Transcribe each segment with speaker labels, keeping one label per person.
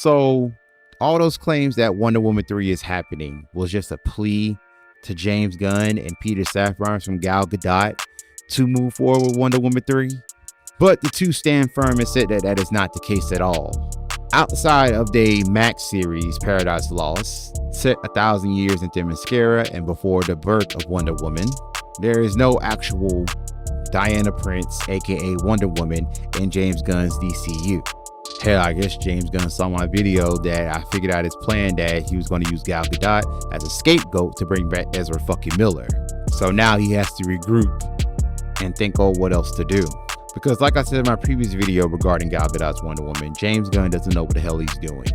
Speaker 1: So all those claims that Wonder Woman 3 is happening was just a plea to James Gunn and Peter Safran from Gal Gadot to move forward with Wonder Woman 3. But the two stand firm and said that that is not the case at all. Outside of the Max series, Paradise Lost, set 1,000 years in Themyscira and before the birth of Wonder Woman, there is no actual Diana Prince, aka Wonder Woman, in James Gunn's DCU. Hell, I guess James Gunn saw my video that I figured out his plan that he was going to use Gal Gadot as a scapegoat to bring back Ezra fucking Miller. So now he has to regroup and think, oh, what else to do? Because like I said in my previous video regarding Gal Gadot's Wonder Woman, James Gunn doesn't know what the hell he's doing.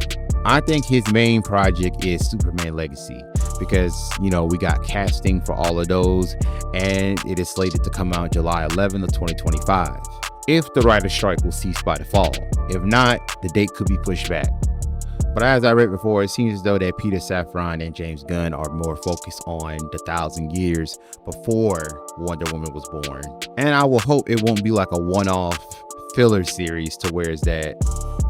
Speaker 1: I think his main project is Superman Legacy because, you know, we got casting for all of those and it is slated to come out July 11th of 2025. If the writer's strike will cease by the fall. If not, the date could be pushed back. But as I read before, it seems as though that Peter Safran and James Gunn are more focused on the 1,000 years before Wonder Woman was born. And I will hope it won't be like a one-off filler series to where it's that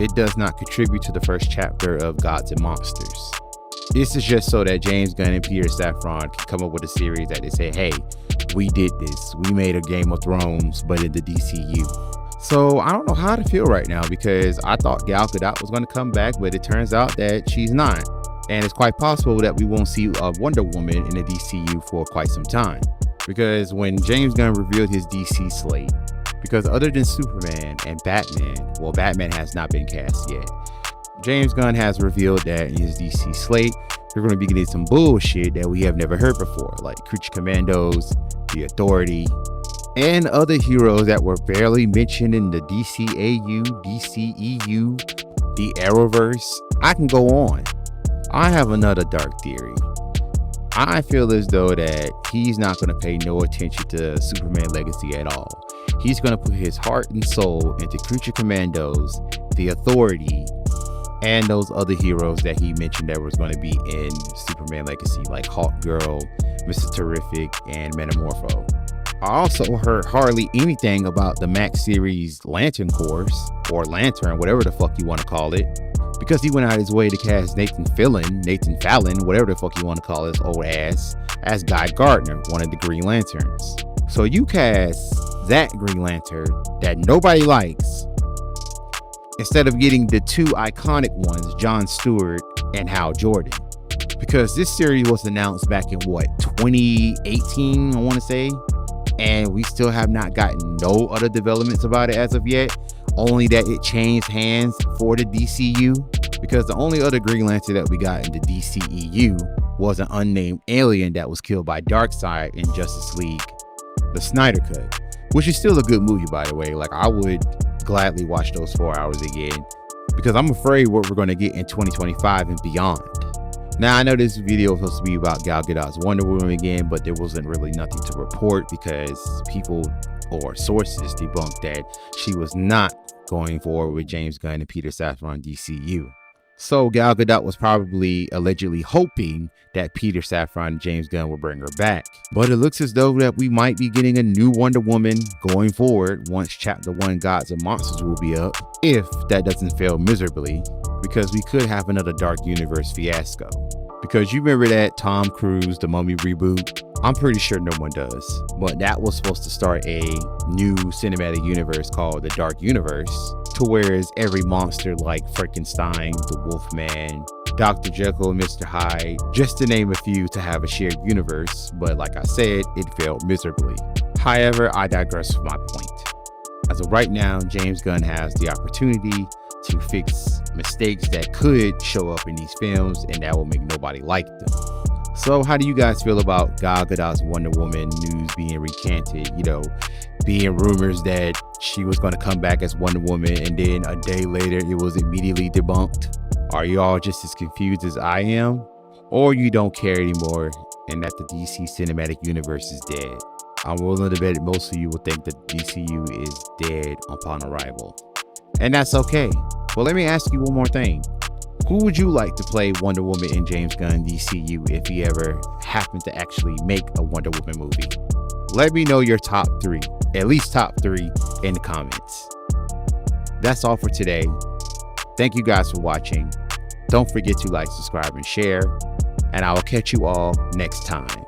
Speaker 1: it does not contribute to the first chapter of Gods and Monsters. This is just so that James Gunn and Peter Safran can come up with a series that they say, hey, we did this. We made a Game of Thrones, but in the DCU. So I don't know how to feel right now because I thought Gal Gadot was going to come back, but it turns out that she's not. And it's quite possible that we won't see a Wonder Woman in the DCU for quite some time. Because when James Gunn revealed his DC slate, because other than Superman and Batman, well, Batman has not been cast yet. James Gunn has revealed that in his DC slate, we're going to be getting some bullshit that we have never heard before, like Creature Commandos, The Authority, and other heroes that were barely mentioned in the DCAU, DCEU, the Arrowverse. I can go on. I have another dark theory. I feel as though that he's not going to pay no attention to Superman Legacy at all. He's going to put his heart and soul into Creature Commandos, The Authority, and those other heroes that he mentioned that was going to be in Superman Legacy, like Hawkgirl, Mr. Terrific, and Metamorpho. I also heard hardly anything about the Max series Lantern Corps, or Lantern, whatever the fuck you want to call it, because he went out his way to cast Nathan Fallon, whatever the fuck you want to call his old ass, as Guy Gardner, one of the Green Lanterns. So you cast that Green Lantern that nobody likes, instead of getting the two iconic ones, Jon Stewart and Hal Jordan. Because this series was announced back in 2018, I want to say. And we still have not gotten no other developments about it as of yet. Only that it changed hands for the DCU. Because the only other Green Lantern that we got in the DCEU was an unnamed alien that was killed by Darkseid in Justice League, the Snyder Cut. Which is still a good movie, by the way. Like, I would gladly watch those 4 hours again. Because I'm afraid what we're going to get in 2025 and beyond. Now, I know this video was supposed to be about Gal Gadot's Wonder Woman again, but there wasn't really nothing to report because people or sources debunked that she was not going forward with James Gunn and Peter Safran DCU. So Gal Gadot was probably allegedly hoping that Peter Safran and James Gunn will bring her back. But it looks as though that we might be getting a new Wonder Woman going forward once Chapter 1 Gods and Monsters will be up, if that doesn't fail miserably, because we could have another Dark Universe fiasco. Because you remember that Tom Cruise, The Mummy reboot? I'm pretty sure no one does. But that was supposed to start a new cinematic universe called the Dark Universe, to where every monster like Frankenstein, the Wolfman, Dr. Jekyll, Mr. Hyde, just to name a few, to have a shared universe. But like I said, it failed miserably. However, I digress from my point. As of right now, James Gunn has the opportunity to fix mistakes that could show up in these films, and that will make nobody like them. So how do you guys feel about Gal Gadot's Wonder Woman news being recanted? You know, being rumors that she was going to come back as Wonder Woman, and then a day later it was immediately debunked. Are you all just as confused as I am? Or you don't care anymore and that the DC cinematic universe is dead? I'm willing to bet that most of you will think that DCU is dead upon arrival. And that's okay. Well, let me ask you one more thing. Who would you like to play Wonder Woman in James Gunn DCU if he ever happened to actually make a Wonder Woman movie? Let me know your top 3, at least top 3, in the comments. That's all for today. Thank you guys for watching. Don't forget to like, subscribe, and share. And I will catch you all next time.